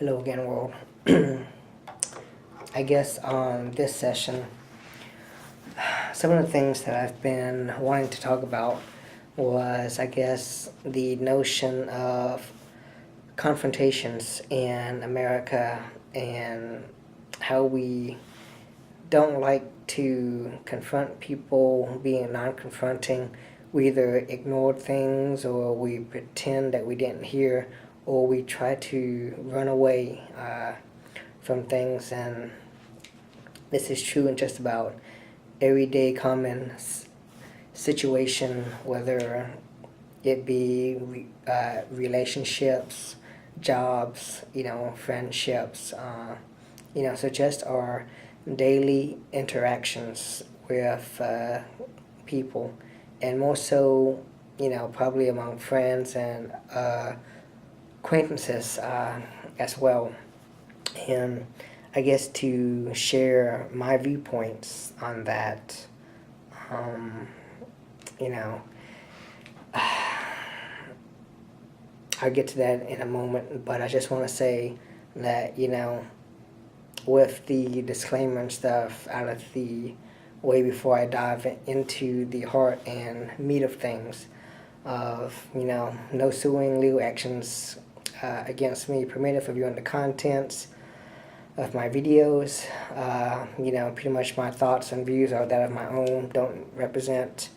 Hello again, world. I guess on this session, some of the things that I've been wanting to talk about was, I guess, the notion of confrontations in America and how we don't like to confront people being non-confronting. We either ignore things or we pretend that we didn't hear or we try to run away from things. And this is true in just about everyday common situation, whether it be relationships, jobs, friendships, so just our daily interactions with people, and more so, probably among friends and acquaintances as well. And I guess to share my viewpoints on that, um, you know, I'll get to that in a moment, but I just want to say that, with the disclaimer and stuff out of the way before I dive into the heart and meat of things, of, no suing legal actions against me permitted for viewing the contents of my videos. Pretty much my thoughts and views are that of my own, don't represent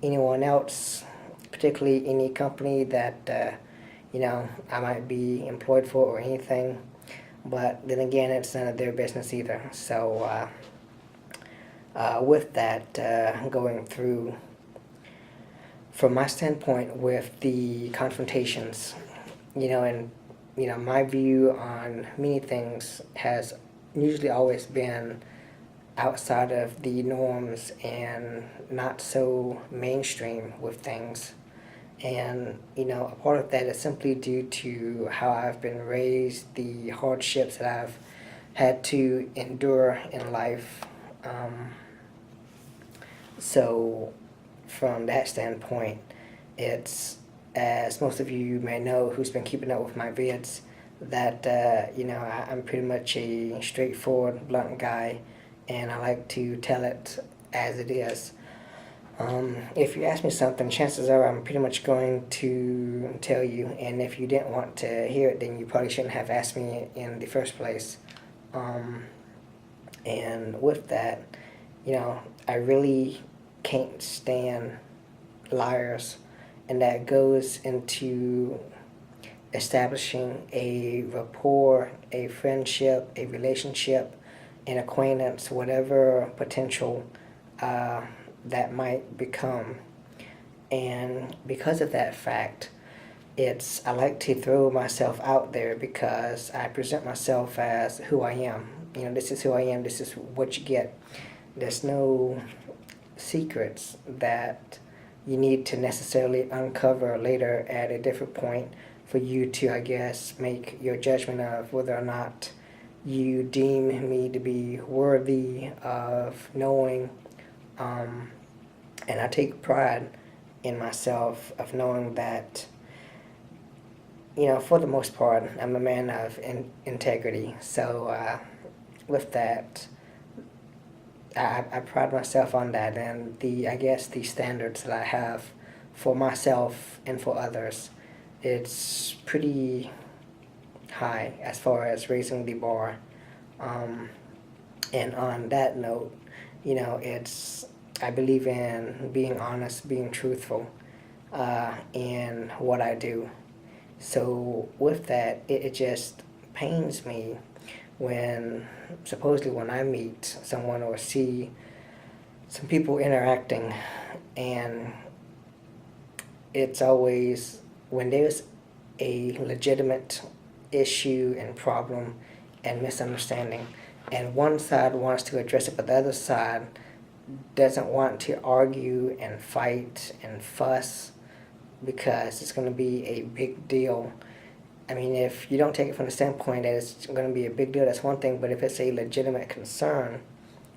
anyone else, particularly any company that, I might be employed for or anything. But then again, it's none of their business either. So with that, going through, from my standpoint with the confrontations, and my view on many things has usually always been outside of the norms and not so mainstream with things. And, a part of that is simply due to how I've been raised, the hardships that I've had to endure in life. So from that standpoint, it's, as most of you may know who's been keeping up with my vids, that, I'm pretty much a straightforward, blunt guy, and I like to tell it as it is. If you ask me something, chances are I'm pretty much going to tell you, and if you didn't want to hear it, then you probably shouldn't have asked me in the first place. And with that, I really can't stand liars, and that goes into establishing a rapport, a friendship, a relationship, an acquaintance, whatever potential that might become. And because of that fact, I like to throw myself out there because I present myself as who I am. This is who I am, this is what you get. There's no secrets that you need to necessarily uncover later at a different point for you to, I guess, make your judgment of whether or not you deem me to be worthy of knowing. And I take pride in myself of knowing that, for the most part, I'm a man of integrity. So with that, I pride myself on that, and I guess the standards that I have for myself and for others, it's pretty high as far as raising the bar. And on that note, I believe in being honest, being truthful in what I do. So with that, it just pains me when supposedly when I meet someone or see some people interacting, and it's always when there's a legitimate issue and problem and misunderstanding, and one side wants to address it, but the other side doesn't want to argue and fight and fuss because it's going to be a big deal. I mean, if you don't take it from the standpoint that it's going to be a big deal, that's one thing, but if it's a legitimate concern,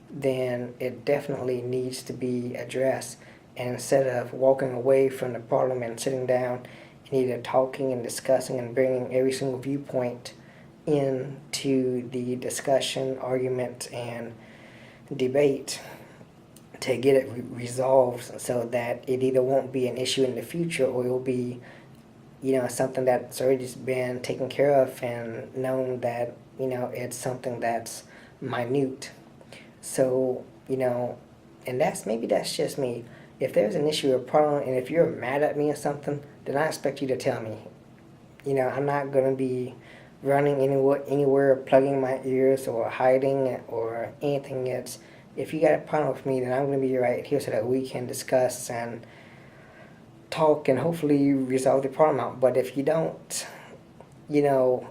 then it definitely needs to be addressed. And instead of walking away from the problem and sitting down and either talking and discussing and bringing every single viewpoint into the discussion, argument, and debate to get it resolved so that it either won't be an issue in the future or it will be, something that's already been taken care of and known that, it's something that's minute. So, and maybe that's just me. If there's an issue or problem and if you're mad at me or something, then I expect you to tell me. I'm not going to be running anywhere, plugging my ears or hiding or anything. If you got a problem with me, then I'm going to be right here so that we can discuss and talk and hopefully resolve the problem out. But if you don't,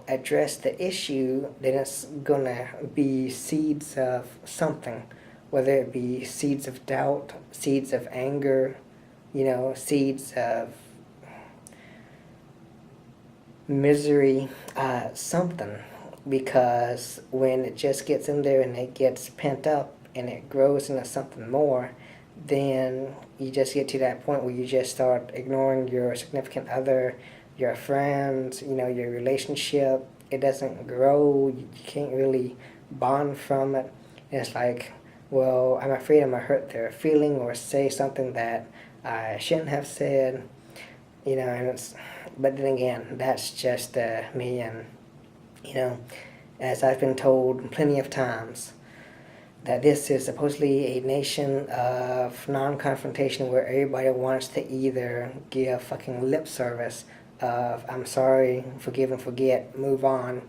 address the issue, then it's going to be seeds of something, whether it be seeds of doubt, seeds of anger, seeds of misery, something. Because when it just gets in there and it gets pent up and it grows into something more, then you just get to that point where you just start ignoring your significant other, your friends, your relationship. It doesn't grow. You can't really bond from it. And it's like, well, I'm afraid I'm going to hurt their feeling or say something that I shouldn't have said, and but then again, that's just me. And, as I've been told plenty of times, that this is supposedly a nation of non-confrontation where everybody wants to either give fucking lip service of I'm sorry, forgive and forget, move on,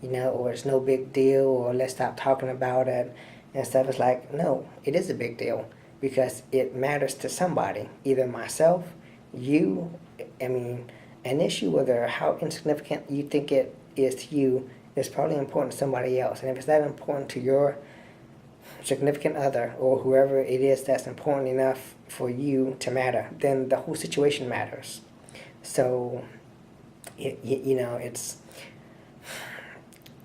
or it's no big deal, or let's stop talking about it and stuff. It's like, no, it is a big deal because it matters to somebody, either myself, you. An issue, whether how insignificant you think it is to you, is probably important to somebody else. And if it's that important to your significant other or whoever it is that's important enough for you to matter, then the whole situation matters. So, it's,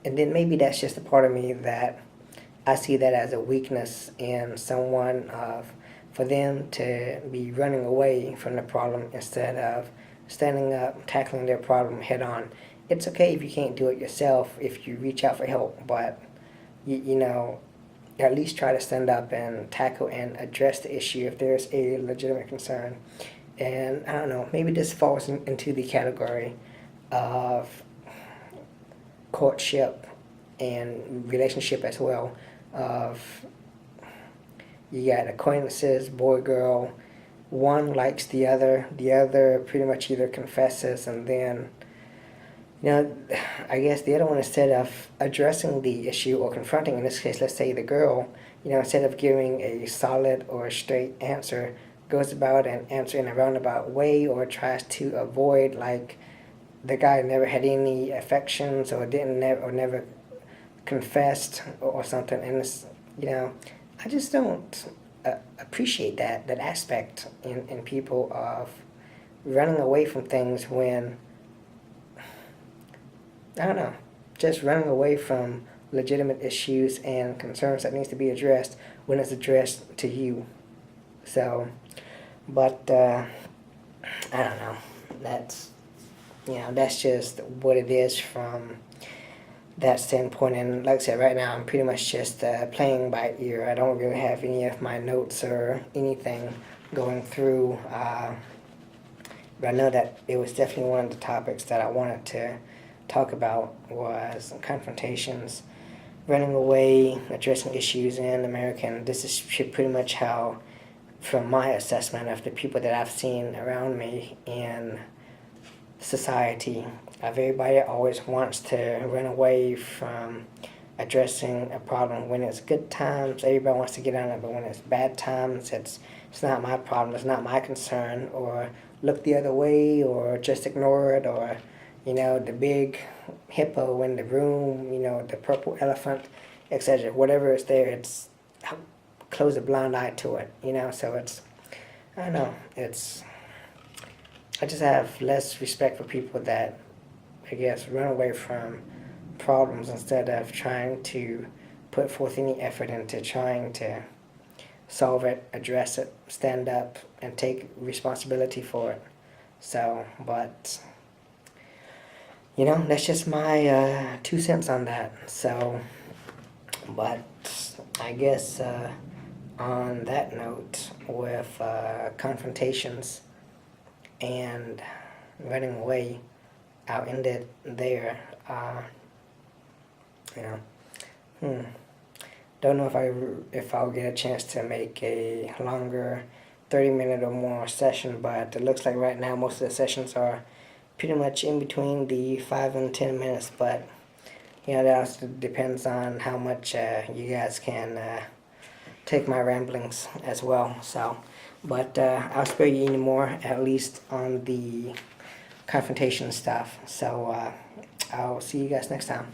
and then maybe that's just a part of me that I see that as a weakness in someone for them to be running away from the problem instead of standing up, tackling their problem head on. It's okay if you can't do it yourself, if you reach out for help, but at least try to stand up and tackle and address the issue if there's a legitimate concern. And I don't know, maybe this falls into the category of courtship and relationship as well. Of you got acquaintances, boy, girl, one likes the other pretty much either confesses, and then I guess the other one, instead of addressing the issue or confronting, in this case, let's say the girl, instead of giving a solid or a straight answer, goes about and answers in a roundabout way or tries to avoid, like the guy never had any affections or never confessed or something. And it's, I just don't appreciate that aspect in people of running away from things when, I don't know, just running away from legitimate issues and concerns that needs to be addressed when it's addressed to you. So, but I don't know. That's just what it is from that standpoint. And like I said, right now I'm pretty much just playing by ear. I don't really have any of my notes or anything going through. But I know that it was definitely one of the topics that I wanted to talk about was confrontations, running away, addressing issues in America. And this is pretty much how, from my assessment of the people that I've seen around me in society, everybody always wants to run away from addressing a problem. When it's good times, everybody wants to get on it, but when it's bad times, it's not my problem, it's not my concern, or look the other way, or just ignore it, or the big hippo in the room, the purple elephant, etc. Whatever is there, it's close a blind eye to it, so it's, I don't know, I just have less respect for people that, I guess, run away from problems instead of trying to put forth any effort into trying to solve it, address it, stand up, and take responsibility for it. So, but, that's just my 2 cents on that. So, but I guess on that note, with confrontations and running away, I'll end it there. You know, hmm. Don't know if I'll get a chance to make a longer 30-minute or more session, but it looks like right now most of the sessions are pretty much in between the 5 and 10 minutes. But that also depends on how much you guys can take my ramblings as well. So, but I'll spare you any more, at least on the confrontation stuff. So I'll see you guys next time.